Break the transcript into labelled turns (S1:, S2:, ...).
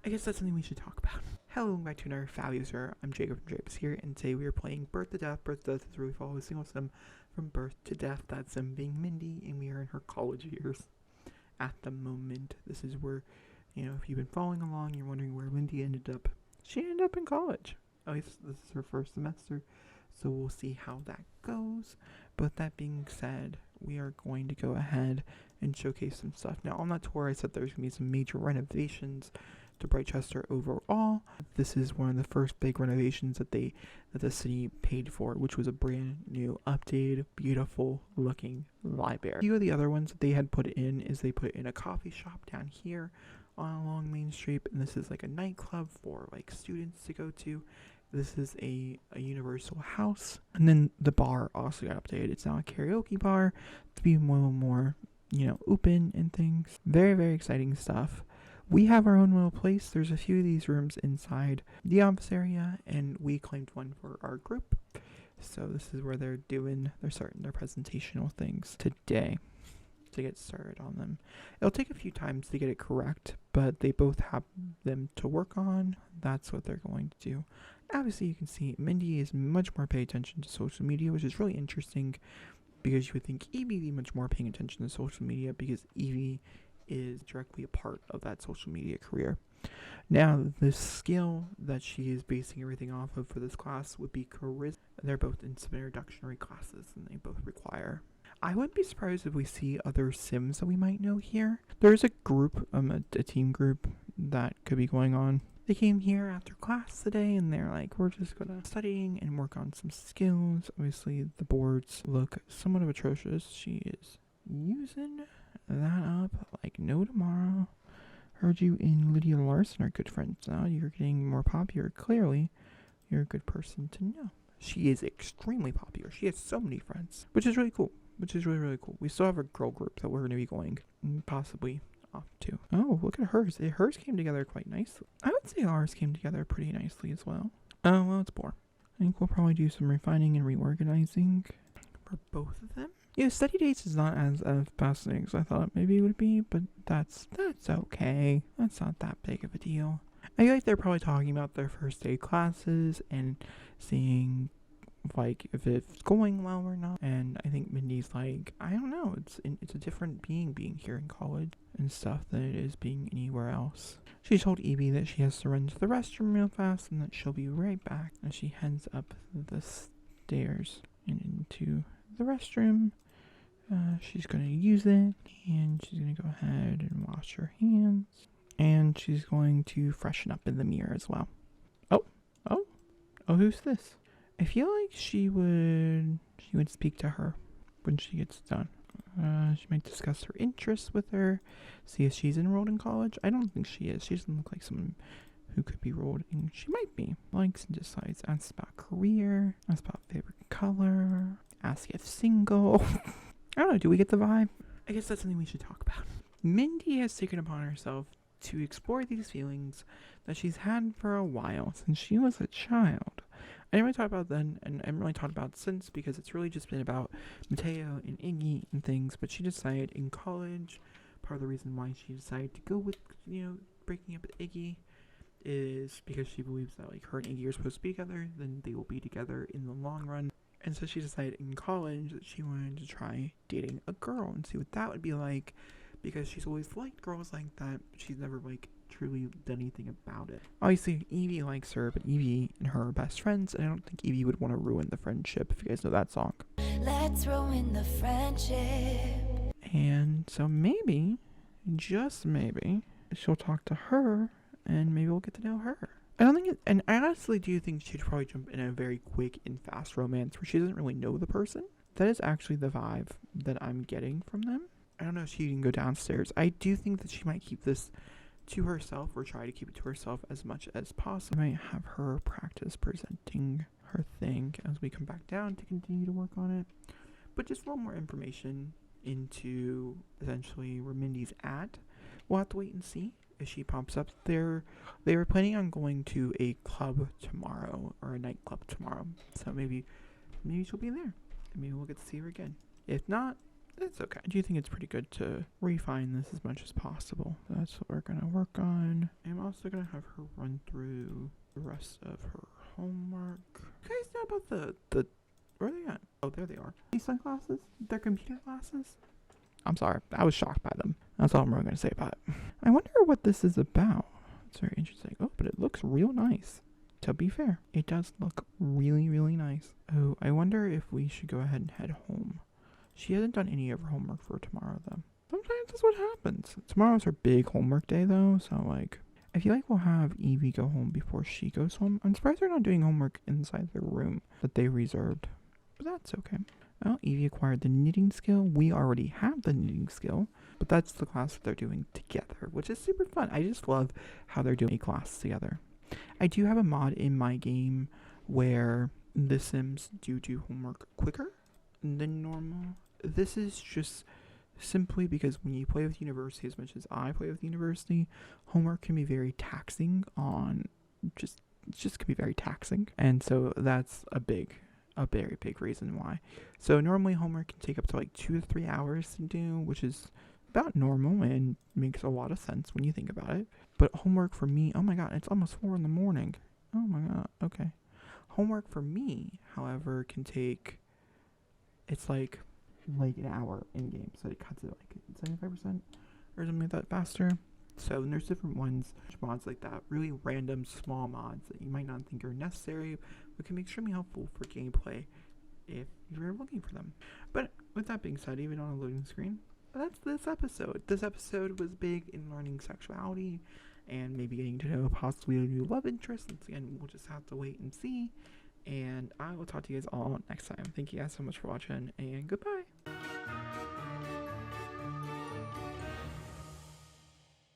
S1: I guess that's something we should talk about. Hello, welcome back to another Contact.jacobishere. I'm Jacob from Jacobishere, and today we are playing Birth to Death. Birth to Death is where we follow a single sim from birth to death. That sim being Mindy, and we are in her college years at the moment. This is where, if you've been following along, you're wondering where Mindy ended up. She ended up in college. At least this is her first semester, so we'll see how that goes. But that being said, we are going to go ahead and showcase some stuff. Now, on that tour, I said there's going to be some major renovations to Brightchester overall. This is one of the first big renovations that the city paid for, which was a brand new, updated, beautiful looking library. A few of the other ones that they had put in is they put in a coffee shop down here along Main Street, and this is like a nightclub for like students to go to. This is a universal house, and then the bar also got updated. It's now a karaoke bar to be more open and things. Very, very exciting stuff. We have our own little place. There's a few of these rooms inside the office area, and we claimed one for our group. So this is where they're starting their presentational things today to get started on them. It'll take a few times to get it correct, but they both have them to work on. That's what they're going to do. Obviously, you can see Mindy is much more paying attention to social media, which is really interesting because you would think Evie would be much more paying attention to social media because Evie is directly a part of that social media career. Now, the skill that she is basing everything off of for this class would be charisma. They're both in some introductory classes, and they both require. I wouldn't be surprised if we see other sims that we might know here. There's a group, a team group that could be going on. They came here after class today, and they're like, we're just gonna studying and work on some skills. Obviously, the boards look somewhat of atrocious. She is using that up like no tomorrow. Heard you and Lydia Larson are good friends now. You're getting more popular. Clearly, you're a good person to know. She is extremely popular. She has so many friends, which is really cool. Really cool. We still have a girl group that we're going to be going possibly off to. Oh, look at hers. Hers came together quite nicely. I would say ours came together pretty nicely as well. Oh, well, it's poor. I think we'll probably do some refining and reorganizing for both of them. Yeah, study dates is not as fascinating as I thought maybe it would be, but that's okay. That's not that big of a deal. I feel like they're probably talking about their first day classes and seeing like if it's going well or not. And I think Mindy's like, I don't know, it's a different being here in college and stuff than it is being anywhere else. She told Evie that she has to run to the restroom real fast and that she'll be right back as she heads up the stairs and into the restroom. She's going to use it, and she's going to go ahead and wash her hands, and she's going to freshen up in the mirror as well. Oh, who's this? I feel like she would speak to her when she gets done. She might discuss her interests with her, see if she's enrolled in college. I don't think she is. She doesn't look like someone who could be enrolled in. She might be. Likes and decides. Asks about career. Asks about favorite color. Asks if single. I don't know, do we get the vibe? I guess that's something we should talk about. Mindy has taken upon herself to explore these feelings that she's had for a while since she was a child. I didn't really talk about then, and I haven't really talked about since because it's really just been about Mateo and Iggy and things, but she decided in college, part of the reason why she decided to go with, breaking up with Iggy is because she believes that like her and Iggy are supposed to be together, then they will be together in the long run. And so she decided in college that she wanted to try dating a girl and see what that would be like because she's always liked girls like that, but she's never like truly done anything about it. Obviously, Evie likes her, but Evie and her are best friends, and I don't think Evie would want to ruin the friendship, if you guys know that song. Let's ruin the friendship. And so maybe, just maybe, she'll talk to her, and maybe we'll get to know her. I don't think and I honestly do think she'd probably jump in a very quick and fast romance where she doesn't really know the person. That is actually the vibe that I'm getting from them. I don't know if she can go downstairs. I do think that she might keep this to herself or try to keep it to herself as much as possible. I might have her practice presenting her thing as we come back down to continue to work on it. But just a little more information into essentially where Mindy's at. We'll have to wait and see if she pops up there. They were planning on going to a club tomorrow or a nightclub tomorrow, so maybe she'll be there and maybe we'll get to see her again. If not, it's okay. I do think it's pretty good to refine this as much as possible. That's what we're going to work on. I'm also going to have her run through the rest of her homework. You guys know about the where are they at? Oh, there they are. These sunglasses? They're computer glasses? I'm sorry. I was shocked by them. That's all I'm really going to say about it. I wonder what this is about. It's very interesting. Oh, but it looks real nice. To be fair, it does look really, really nice. Oh, I wonder if we should go ahead and head home. She hasn't done any of her homework for tomorrow, though. Sometimes that's what happens. Tomorrow's her big homework day, though, so, like, I feel like we'll have Evie go home before she goes home. I'm surprised they're not doing homework inside their room that they reserved, but that's okay. Well, Evie acquired the knitting skill. We already have the knitting skill, but that's the class that they're doing together, which is super fun. I just love how they're doing a class together. I do have a mod in my game where the Sims do homework quicker than normal. This is just simply because when you play with university as much as I play with university, homework can be very taxing on it just can be very taxing. And so that's a very big reason why. So normally homework can take up to like 2 to 3 hours to do, which is about normal and makes a lot of sense when you think about it. But homework for me, oh my god, it's almost 4 in the morning. Oh my god, okay. Homework for me, however, can take, it's like an hour in game, so it cuts it like 75% or something like that faster. So there's different ones, mods like that, really random small mods that you might not think are necessary, but can be extremely helpful for gameplay if you're looking for them. But with that being said, even on a loading screen, that's this episode. This episode was big in learning sexuality and maybe getting to know possibly a new love interest. Once again, we'll just have to wait and see. And I will talk to you guys all next time. Thank you guys so much for watching, and goodbye.